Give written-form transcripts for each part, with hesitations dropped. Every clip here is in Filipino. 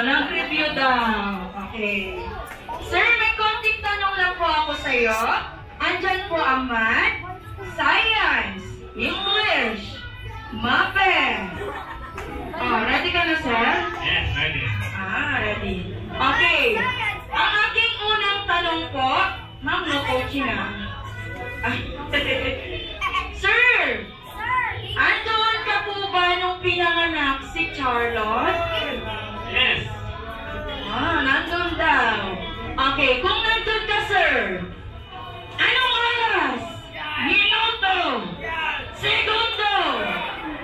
Nag-review daw. Okay. Sir, may konting tanong lang po ako sa'yo. Andyan po ang math, science, English, MAPE. Ready ka na, sir? Yes, ready. Ready. Okay. Ang aking unang tanong po, ma'am, no coaching Sir! Andoon ka po ba nung pinanganak si Charlotte? Yes. Nandun daw. Okay, kung nandun ka, sir, anong oras, minuto, segundo,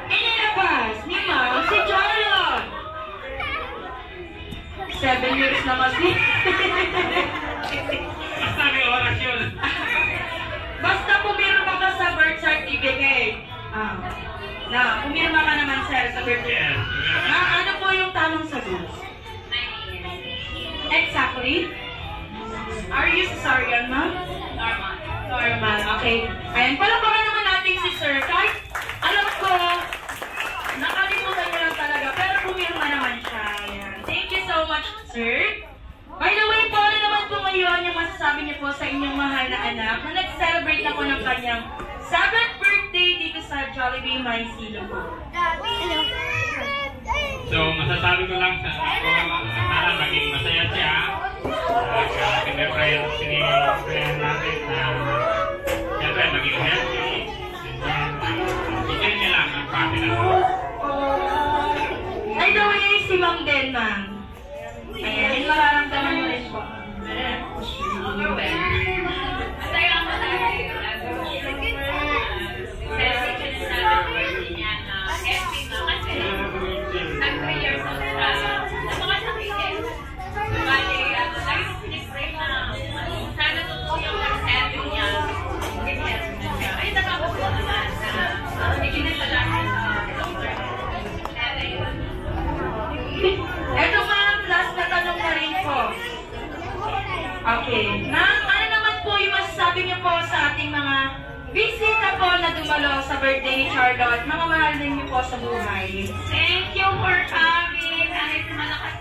inilabas ni ma'am si Charlotte? 7 years na kasi. Basta may oras yun. Basta pumirma ka sa birth certificate. Pumirma ka naman, sir, sa birth certificate. Ano po yung tamang sagot? Exactly. Are you cesarean, ma'am? Normal. Normal, okay. Ayan, palapakan naman natin si sir. Kahit alam ko, nakalimutan niyo lang talaga, pero pumirma naman siya. Ayan. Thank you so much, sir. By the way po, ano naman po ngayon yung masasabi niyo po sa inyong mahal na anak na nag-celebrate na po ng kanyang 7th birthday dito sa Jollibee Maisilo po? So, masasabi ko lang sana maging masaya siya. Pinaprayan natin na siyempre maging healthy. Bigyan niya lang ang pati na po. By the way, si Ma'am din, ma'am. Ayan, yung mararamdaman mo rin po. Masaya ako dahil celebration na namin birthday niya na happy na kasi nag 3 years old siya. Napakasakitin. Bali, lagi ko pinipray na sana tutulong ang happy niya. Ay, nakabuto naman na ikinasalamin sa doctor. Ito ma'am, last na tanong na rin po. Okay. Ma'am, ano naman po yung masasabi niyo po sa ating mga bisita po na dumalo sa birthday ni Charlotte? Mga mahal din niyo po sa buhay. Thank you for coming. Kahit malakas,